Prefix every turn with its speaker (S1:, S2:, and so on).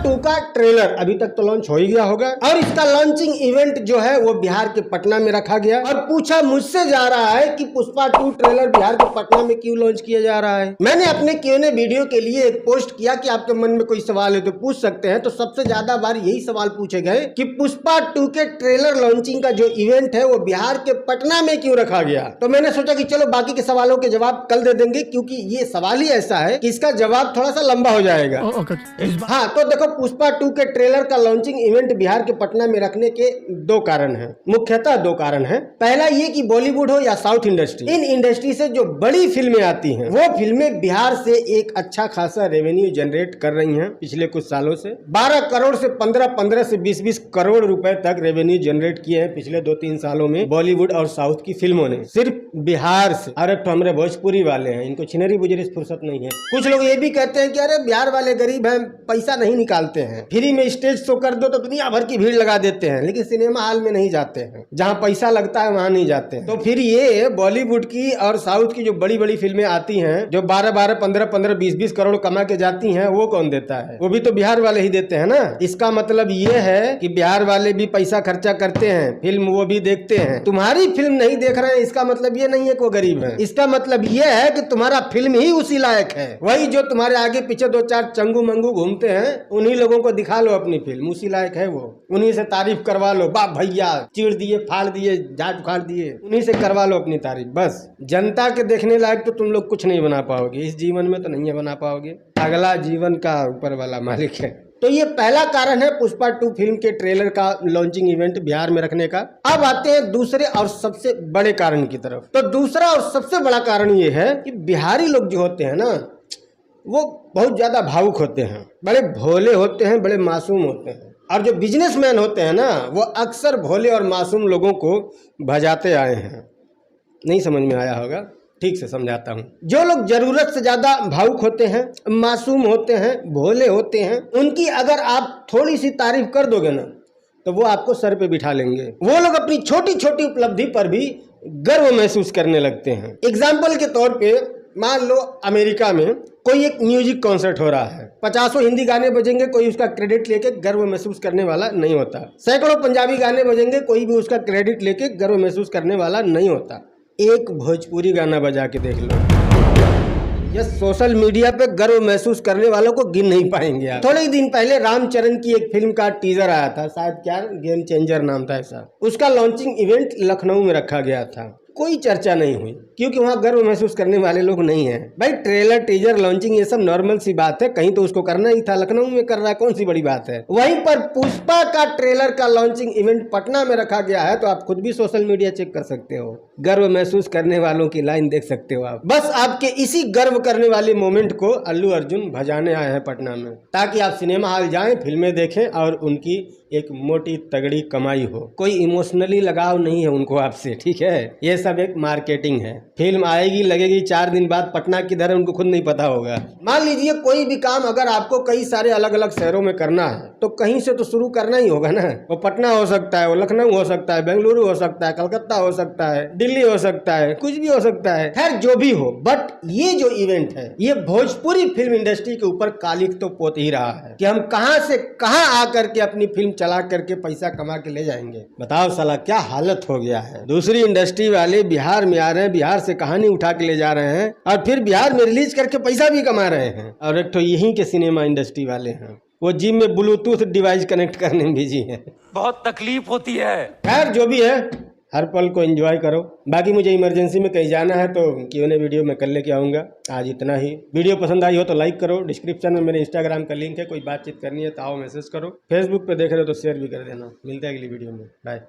S1: 2 का ट्रेलर अभी तक तो लॉन्च हो ही गया होगा और इसका लॉन्चिंग इवेंट जो है वो बिहार के पटना में रखा गया और पूछा मुझसे जा रहा है कि पुष्पा 2 ट्रेलर बिहार के पटना में क्यों लॉन्च किया जा रहा है। मैंने अपने Q&A वीडियो के लिए एक पोस्ट किया कि आपके मन में कोई सवाल है तो पूछ सकते हैं, तो सबसे ज्यादा बार यही सवाल पूछे गए कि पुष्पा 2 के ट्रेलर लॉन्चिंग का जो इवेंट है वो बिहार के पटना में क्यों रखा गया। तो मैंने सोचा कि चलो बाकी के सवालों के जवाब कल दे देंगे, क्योंकि ये सवाल ही ऐसा है कि इसका जवाब थोड़ा सा लंबा हो जाएगा। हाँ, तो देखो पुष्पा 2 के ट्रेलर का लॉन्चिंग इवेंट बिहार के पटना में रखने के 2 कारण हैं, मुख्यतः 2 कारण हैं। पहला ये कि बॉलीवुड हो या साउथ इंडस्ट्री, इन इंडस्ट्री से जो बड़ी फिल्में आती हैं वो फिल्में बिहार से एक अच्छा खासा रेवेन्यू जनरेट कर रही हैं। पिछले कुछ सालों से 12 करोड़ से 15 से 20 करोड़ रुपए तक रेवेन्यू जनरेट किए हैं पिछले 2-3 सालों में बॉलीवुड और साउथ की फिल्मों ने, सिर्फ बिहार से। अरे तो हमारे भोजपुरी वाले हैं, इनको छिनरी बुजरी फुर्सत नहीं है। कुछ लोग ये भी कहते हैं कि अरे बिहार वाले गरीब हैं, पैसा नहीं निकालते हैं, फ्री में स्टेज शो कर दो तो दुनिया भर की भीड़ लगा देते हैं, लेकिन सिनेमा हॉल में नहीं जाते हैं, जहां पैसा लगता है वहां नहीं जाते हैं। तो फिर ये बॉलीवुड की और साउथ की जो बड़ी बड़ी फिल्में आती हैं जो 12-12, 15-15, 20-20 करोड़ कमा के जाती हैं, वो कौन देता है? वो भी तो बिहार वाले ही देते हैं ना। इसका मतलब ये है कि बिहार वाले भी पैसा खर्चा करते हैं, फिल्म वो भी देखते हैं। तुम्हारी फिल्म नहीं देख रहे हैं इसका मतलब ये नहीं है कि वो गरीब है, इसका मतलब ये है कि तुम्हारा फिल्म ही उसी लायक है। वही जो तुम्हारे आगे पीछे 2-4 चंगू मंगू घूमते हैं, उन्हीं लोगों को दिखा लो अपनी फिल्म, उसी लायक है वो, उन्हीं से तारीफ करवा लो। वाह भैया, चीड़ दिए, फाड़ दिए, झाट उखाड़ दिए, उन्हीं से करवा लो अपनी तारीफ। बस जनता के देखने लायक तो तुम लोग कुछ नहीं बना पाओगे, इस जीवन में तो नहीं बना पाओगे, अगला जीवन का ऊपर वाला मालिक है। तो ये पहला कारण है पुष्पा 2 फिल्म के ट्रेलर का लॉन्चिंग इवेंट बिहार में रखने का। अब आते हैं दूसरे और सबसे बड़े कारण की तरफ। तो दूसरा और सबसे बड़ा कारण ये है कि बिहारी लोग जो होते हैं ना, वो बहुत ज्यादा भावुक होते हैं, बड़े भोले होते हैं, बड़े मासूम होते हैं। और जो बिजनेसमैन होते हैं ना, वो अक्सर भोले और मासूम लोगों को भजाते आए हैं। नहीं समझ में आया होगा, ठीक से समझाता हूँ। जो लोग जरूरत से ज्यादा भावुक होते हैं, मासूम होते हैं, भोले होते हैं, उनकी अगर आप थोड़ी सी तारीफ कर दोगे ना तो वो आपको सर पे बिठा लेंगे। वो लोग अपनी छोटी छोटी उपलब्धि पर भी गर्व महसूस करने लगते हैं। एग्जाम्पल के तौर पे मान लो अमेरिका में कोई एक म्यूजिक कॉन्सर्ट हो रहा है, 50 हिंदी गाने बजेंगे, कोई उसका क्रेडिट लेके गर्व महसूस करने वाला नहीं होता। सैकड़ों पंजाबी गाने बजेंगे, कोई भी उसका क्रेडिट लेके गर्व महसूस करने वाला नहीं होता। एक भोजपुरी गाना बजा के देख लो, ये सोशल मीडिया पे गर्व महसूस करने वालों को गिन नहीं पाएंगे आप। थोड़े ही दिन पहले रामचरण की एक फिल्म का टीजर आया था, शायद क्या गेम चेंजर नाम था ऐसा, उसका लॉन्चिंग इवेंट लखनऊ में रखा गया था। कोई चर्चा नहीं हुई क्योंकि वहाँ गर्व महसूस करने वाले लोग नहीं हैं। भाई ट्रेलर, टीजर, लॉन्चिंग ये सब नॉर्मल सी बात है, कहीं तो उसको करना ही था, लखनऊ में कर रहा है, कौन सी बड़ी बात है। वहीं पर पुष्पा का ट्रेलर का लॉन्चिंग इवेंट पटना में रखा गया है, तो आप खुद भी सोशल मीडिया चेक कर सकते हो, गर्व महसूस करने वालों की लाइन देख सकते हो आप। बस आपके इसी गर्व करने वाले मोमेंट को अल्लू अर्जुन भजाने आए हैं पटना में, ताकि आप सिनेमा हॉल जाएं, फिल्में देखें और उनकी एक मोटी तगड़ी कमाई हो। कोई इमोशनली लगाव नहीं है उनको आपसे, ठीक है, ये सब एक मार्केटिंग है। फिल्म आएगी, लगेगी, 4 दिन बाद पटना किधर है उनको खुद नहीं पता होगा। मान लीजिए कोई भी काम अगर आपको कई सारे अलग अलग शहरों में करना है तो कहीं से तो शुरू करना ही होगा ना। वो पटना हो सकता है, वो लखनऊ हो सकता है, बेंगलुरु हो सकता है, कलकत्ता हो सकता है, दिल्ली हो सकता है, कुछ भी हो सकता है, खैर जो भी हो। बट ये जो इवेंट है ये भोजपुरी फिल्म इंडस्ट्री के ऊपर कालिख तो पोत ही रहा है कि हम कहां से कहां आकर के अपनी फिल्म चला करके पैसा कमा के ले जाएंगे। बताओ साला क्या हालत हो गया है। दूसरी इंडस्ट्री वाले बिहार में आ रहे हैं, बिहार से कहानी उठा के ले जा रहे हैं और फिर बिहार में रिलीज करके पैसा भी कमा रहे हैं। और एक तो यहीं के सिनेमा इंडस्ट्री वाले हैं, वो जिम में ब्लूटूथ डिवाइस कनेक्ट करने में बिजी है। बहुत तकलीफ होती है। खैर जो भी है, हर पल को एंजॉय करो। बाकी मुझे इमरजेंसी में कहीं जाना है तो Q&A वीडियो में कल लेके आऊँगा। आज इतना ही। वीडियो पसंद आई हो तो लाइक करो, डिस्क्रिप्शन में मेरे इंस्टाग्राम का लिंक है, कोई बातचीत करनी है तो आओ मैसेज करो, फेसबुक पे देख रहे हो तो शेयर भी कर देना। मिलते हैं अगली वीडियो में, बाय।